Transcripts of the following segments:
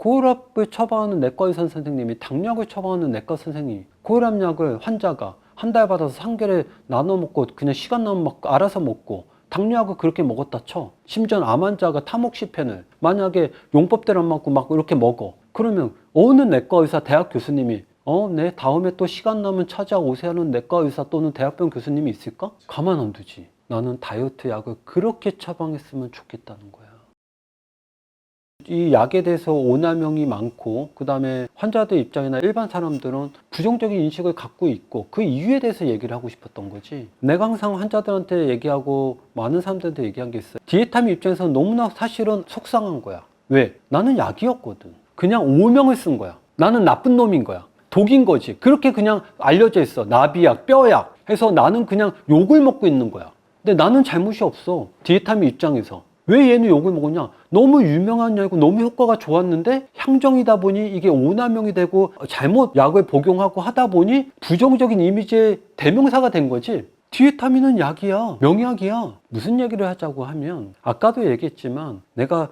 고혈압을 처방하는 내과 의사 선생님이, 당뇨약을 처방하는 내과 선생님이 고혈압약을 환자가 한 달 받아서 3개를 나눠 먹고 그냥 시간 나면 먹고 알아서 먹고, 당뇨약을 그렇게 먹었다 쳐. 심지어 암 환자가 타모ksi펜을 만약에 용법대로 안 맞고 막 이렇게 먹어. 그러면 어느 내과 의사, 대학 교수님이 네, 다음에 또 시간 나면 찾아오세요 하는 내과 의사 또는 대학병 교수님이 있을까? 가만 안 두지. 나는 다이어트 약을 그렇게 처방했으면 좋겠다는 거야. 이 약에 대해서 오남용이 많고, 그 다음에 환자들 입장이나 일반 사람들은 부정적인 인식을 갖고 있고, 그 이유에 대해서 얘기를 하고 싶었던 거지. 내가 항상 환자들한테 얘기하고 많은 사람들한테 얘기한 게 있어요. 디에타민 입장에서는 너무나 사실은 속상한 거야. 왜? 나는 약이었거든. 그냥 오명을 쓴 거야. 나는 나쁜 놈인 거야. 독인 거지. 그렇게 그냥 알려져 있어. 나비약, 뼈약 해서 나는 그냥 욕을 먹고 있는 거야. 근데 나는 잘못이 없어. 디에타민 입장에서. 왜 얘는 욕을 먹었냐? 너무 유명한 약이고 너무 효과가 좋았는데 향정이다 보니 이게 오남용이 되고 잘못 약을 복용하고 하다 보니 부정적인 이미지의 대명사가 된 거지. 디에타민은 약이야. 명약이야. 무슨 얘기를 하자고 하면, 아까도 얘기했지만 내가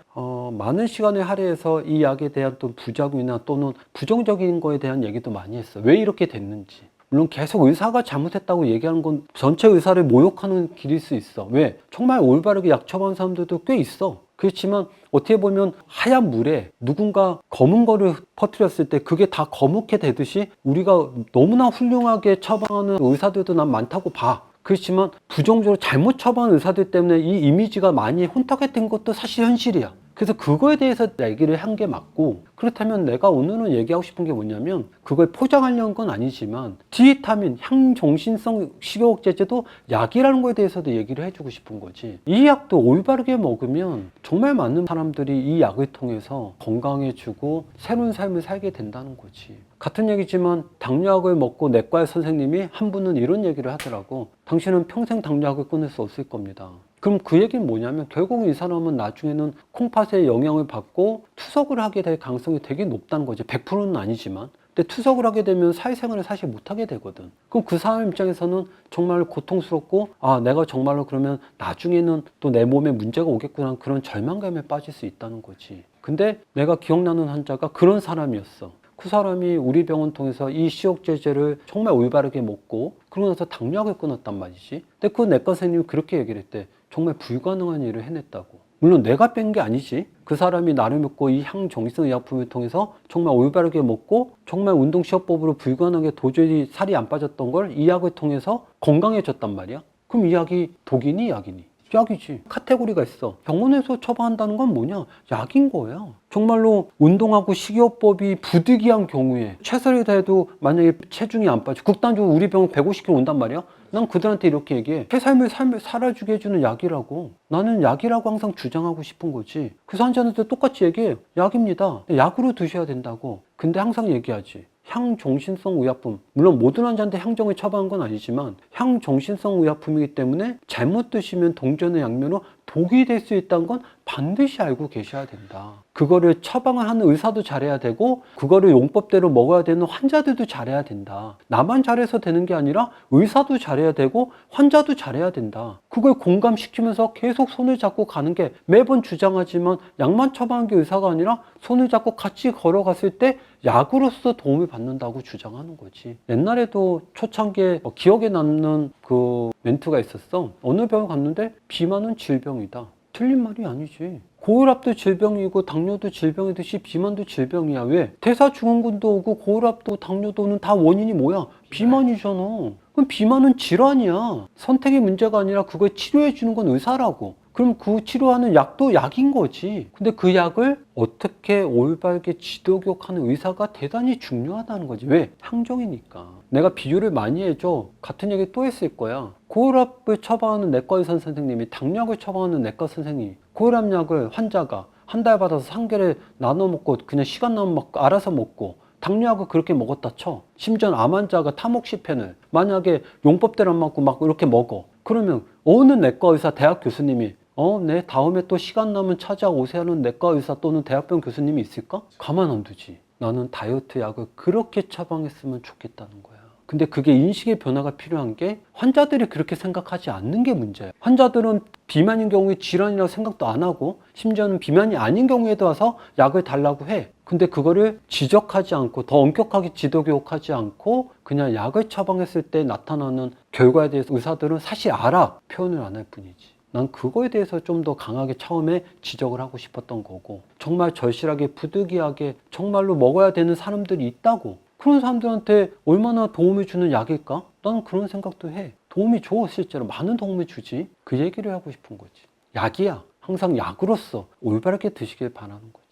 많은 시간을 할애해서 이 약에 대한 또 부작용이나 또는 부정적인 거에 대한 얘기도 많이 했어. 왜 이렇게 됐는지. 물론 계속 의사가 잘못했다고 얘기하는 건 전체 의사를 모욕하는 길일 수 있어. 왜? 정말 올바르게 약 처방하는 사람들도 꽤 있어. 그렇지만 어떻게 보면 하얀 물에 누군가 검은 거를 퍼뜨렸을 때 그게 다 거뭇게 되듯이 우리가 너무나 훌륭하게 처방하는 의사들도 난 많다고 봐. 그렇지만 부정적으로 잘못 처방하는 의사들 때문에 이 이미지가 많이 혼탁이 된 것도 사실 현실이야. 그래서 그거에 대해서 얘기를 한 게 맞고, 그렇다면 내가 오늘은 얘기하고 싶은 게 뭐냐면, 그걸 포장하려는 건 아니지만 디에타민, 향정신성 식욕억제제도 약이라는 거에 대해서도 얘기를 해주고 싶은 거지. 이 약도 올바르게 먹으면 정말 많은 사람들이 이 약을 통해서 건강해지고 새로운 삶을 살게 된다는 거지. 같은 얘기지만 당뇨약을 먹고 내과 선생님이 한 분은 이런 얘기를 하더라고. 당신은 평생 당뇨약을 끊을 수 없을 겁니다. 그럼 그 얘기는 뭐냐면, 결국은 이 사람은 나중에는 콩팥의 영향을 받고 투석을 하게 될 가능성이 되게 높다는 거죠. 100%는 아니지만. 근데 투석을 하게 되면 사회생활을 사실 못하게 되거든. 그럼 그 사람 입장에서는 정말 고통스럽고, 내가 정말로 그러면 나중에는 또 내 몸에 문제가 오겠구나, 그런 절망감에 빠질 수 있다는 거지. 근데 내가 기억나는 환자가 그런 사람이었어. 그 사람이 우리 병원 통해서 이 식욕제제를 정말 올바르게 먹고 그러고 나서 당뇨약을 끊었단 말이지. 근데 그 내과 선생님이 그렇게 얘기를 했대. 정말 불가능한 일을 해냈다고. 물론 내가 뺀 게 아니지. 그 사람이 나를 믿고 이 향정신성 의약품을 통해서 정말 올바르게 먹고 정말 운동시험법으로 불가능하게 도저히 살이 안 빠졌던 걸 이 약을 통해서 건강해졌단 말이야. 그럼 이 약이 독이니 약이니? 약이지. 카테고리가 있어. 병원에서 처방한다는 건 뭐냐? 약인 거야. 정말로 운동하고 식이요법이 부득이한 경우에 최선을 다해도 만약에 체중이 안 빠져, 극단적으로 우리 병원 150kg 온단 말이야. 난 그들한테 이렇게 얘기해. 새 삶을 살아주게 해주는 약이라고. 나는 약이라고 항상 주장하고 싶은 거지. 그 환자한테 똑같이 얘기해. 약입니다. 약으로 드셔야 된다고. 근데 항상 얘기하지. 향정신성 의약품, 물론 모든 환자한테 향정을 처방한 건 아니지만 향정신성 의약품이기 때문에 잘못 드시면 동전의 양면으로 독이 될 수 있다는 건 반드시 알고 계셔야 된다. 그거를 처방을 하는 의사도 잘해야 되고, 그거를 용법대로 먹어야 되는 환자들도 잘해야 된다. 나만 잘해서 되는 게 아니라 의사도 잘해야 되고 환자도 잘해야 된다. 그걸 공감시키면서 계속 손을 잡고 가는 게, 매번 주장하지만 약만 처방한 게 의사가 아니라 손을 잡고 같이 걸어갔을 때 약으로서 도움을 받는다고 주장하는 거지. 옛날에도 초창기에 기억에 남는 그 멘트가 있었어. 어느 병원 갔는데 비만은 질병이다. 틀린 말이 아니지. 고혈압도 질병이고 당뇨도 질병이듯이 비만도 질병이야. 왜? 대사증후군도 오고 고혈압도 당뇨도 오는 다 원인이 뭐야? 비만이잖아. 그럼 비만은 질환이야. 선택의 문제가 아니라 그걸 치료해 주는 건 의사라고. 그럼 그 치료하는 약도 약인 거지. 근데 그 약을 어떻게 올바르게 지도교육하는 의사가 대단히 중요하다는 거지. 왜? 향정이니까. 내가 비유를 많이 해줘. 같은 얘기 또 했을 거야. 고혈압을 처방하는 내과 의사 선생님이, 당뇨약을 처방하는 내과 선생님이 고혈압약을 환자가 한 달 받아서 3개를 나눠 먹고 그냥 시간 나면 먹고 알아서 먹고, 당뇨약을 그렇게 먹었다 쳐. 심지어 암 환자가 타모ksi펜을 만약에 용법대로 안 맞고 막 이렇게 먹어. 그러면 어느 내과 의사, 대학 교수님이 네, 다음에 또 시간 나면 찾아오세요 하는 내과 의사 또는 대학병 교수님이 있을까? 가만 안 두지. 나는 다이어트 약을 그렇게 처방했으면 좋겠다는 거야. 근데 그게 인식의 변화가 필요한 게 환자들이 그렇게 생각하지 않는 게 문제예요. 환자들은 비만인 경우에 질환이라고 생각도 안 하고 심지어는 비만이 아닌 경우에도 와서 약을 달라고 해. 근데 그거를 지적하지 않고 더 엄격하게 지도교육하지 않고 그냥 약을 처방했을 때 나타나는 결과에 대해서 의사들은 사실 알아. 표현을 안 할 뿐이지. 난 그거에 대해서 좀 더 강하게 처음에 지적을 하고 싶었던 거고, 정말 절실하게 부득이하게 정말로 먹어야 되는 사람들이 있다고. 그런 사람들한테 얼마나 도움을 주는 약일까? 나는 그런 생각도 해. 도움이 줘. 실제로 많은 도움을 주지. 그 얘기를 하고 싶은 거지. 약이야. 항상 약으로서 올바르게 드시길 바라는 거지.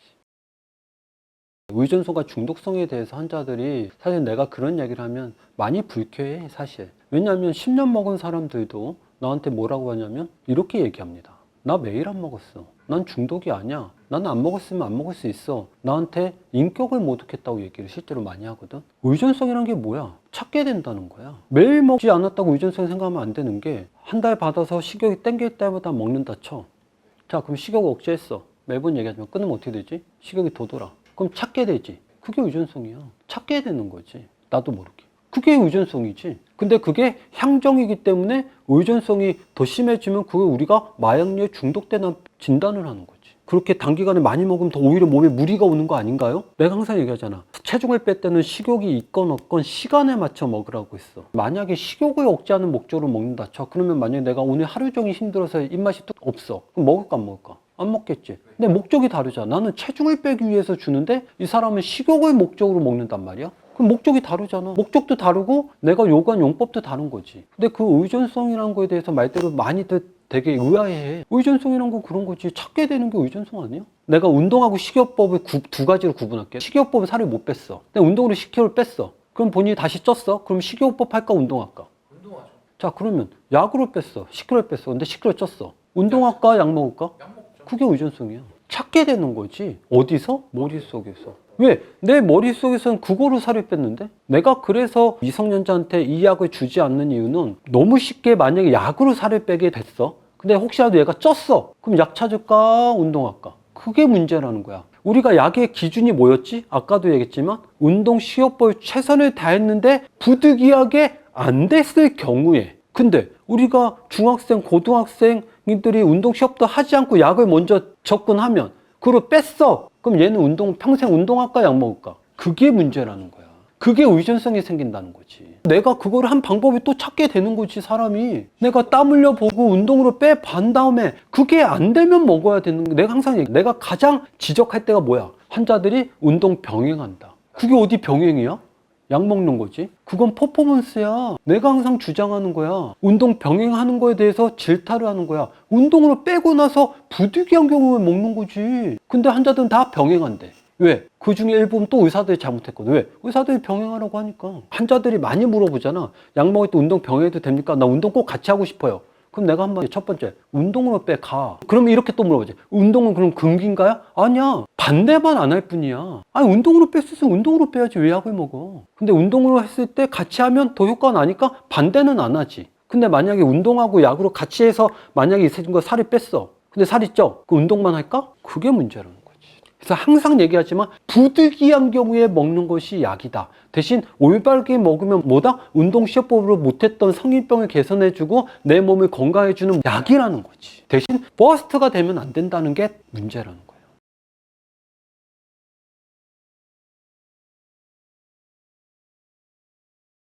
의존성과 중독성에 대해서 환자들이 사실 내가 그런 얘기를 하면 많이 불쾌해 사실. 왜냐하면 10년 먹은 사람들도 나한테 뭐라고 하냐면 이렇게 얘기합니다. 나 매일 안 먹었어. 난 중독이 아니야. 나는 안 먹었으면 안 먹을 수 있어. 나한테 인격을 모독했다고 얘기를 실제로 많이 하거든. 의존성이란 게 뭐야? 찾게 된다는 거야. 매일 먹지 않았다고 의존성 생각하면 안 되는 게, 한 달 받아서 식욕이 땡길 때마다 먹는다 쳐. 자, 그럼 식욕 억제했어. 매번 얘기하지만 끊으면 어떻게 되지? 식욕이 더 돌아. 그럼 찾게 되지. 그게 의존성이야. 찾게 되는 거지. 나도 모르게. 그게 의존성이지. 근데 그게 향정이기 때문에 의존성이 더 심해지면 그걸 우리가 마약류에 중독되는 진단을 하는 거지. 그렇게 단기간에 많이 먹으면 더 오히려 몸에 무리가 오는 거 아닌가요? 내가 항상 얘기하잖아. 체중을 뺄 때는 식욕이 있건 없건 시간에 맞춰 먹으라고 했어. 만약에 식욕을 억제하는 목적으로 먹는다 쳐. 그러면 만약에 내가 오늘 하루 종일 힘들어서 입맛이 뚝 없어. 그럼 먹을까 안 먹을까? 안 먹겠지. 근데 목적이 다르잖아. 나는 체중을 빼기 위해서 주는데 이 사람은 식욕을 목적으로 먹는단 말이야. 그럼 목적이 다르잖아. 목적도 다르고 내가 요구한 용법도 다른 거지. 근데 그 의존성이라는 거에 대해서 말대로 많이들 되게 의아해해. 의존성이란 건 그런 거지. 찾게 되는 게 의존성 아니야? 내가 운동하고 식이요법을 두 가지로 구분할게. 식이요법은 살을 못 뺐어. 근데 운동으로 10kg를 뺐어. 그럼 본인이 다시 쪘어? 그럼 식이요법 할까 운동할까? 운동하죠. 자, 그러면 약으로 뺐어. 10kg를 뺐어. 근데 10kg 쪘어. 운동할까? 약 먹을까? 약 먹죠. 그게 의존성이야. 찾게 되는 거지. 어디서? 머릿속에서. 왜? 내 머릿속에서는 그거로 살을 뺐는데? 내가 그래서 미성년자한테 이 약을 주지 않는 이유는 너무 쉽게 만약에 약으로 살을 빼게 됐어. 근데 혹시라도 얘가 쪘어. 그럼 약 찾을까? 운동할까? 그게 문제라는 거야. 우리가 약의 기준이 뭐였지? 아까도 얘기했지만 운동 식이요법 최선을 다했는데 부득이하게 안 됐을 경우에, 근데 우리가 중학생, 고등학생들이 운동 시합도 하지 않고 약을 먼저 접근하면 그걸 뺐어. 그럼 얘는 평생 운동할까, 약 먹을까? 그게 문제라는 거야. 그게 의존성이 생긴다는 거지. 내가 그걸 한 방법이 또 찾게 되는 거지, 사람이. 내가 땀 흘려 보고 운동으로 빼반 다음에 그게 안 되면 먹어야 되는 거야. 내가 항상 얘기해. 내가 가장 지적할 때가 뭐야? 환자들이 운동 병행한다. 그게 어디 병행이야? 약 먹는 거지. 그건 퍼포먼스야. 내가 항상 주장하는 거야. 운동 병행하는 거에 대해서 질타를 하는 거야. 운동으로 빼고 나서 부득이한 경우에 먹는 거지. 근데 환자들은 다 병행한대. 왜? 그 중에 일부분 또 의사들이 잘못했거든. 왜? 의사들이 병행하라고 하니까. 환자들이 많이 물어보잖아. 약 먹을 때 운동 병행해도 됩니까? 나 운동 꼭 같이 하고 싶어요. 그럼 내가 한번 첫 번째, 운동으로 빼, 가. 그러면 이렇게 또 물어보지. 운동은 그럼 금기인가요? 아니야. 반대만 안 할 뿐이야. 아니, 운동으로 뺐으면 운동으로 빼야지 왜 약을 먹어? 근데 운동으로 했을 때 같이 하면 더 효과가 나니까 반대는 안 하지. 근데 만약에 운동하고 약으로 같이 해서 만약에 있어진 거 살이 뺐어. 근데 살이 쪄. 그 운동만 할까? 그게 문제라는 거지. 그래서 항상 얘기하지만 부득이한 경우에 먹는 것이 약이다. 대신 올바르게 먹으면 뭐다? 운동시합법으로 못했던 성인병을 개선해주고 내 몸을 건강해주는 약이라는 거지. 대신 버스트가 되면 안 된다는 게 문제라는 거지.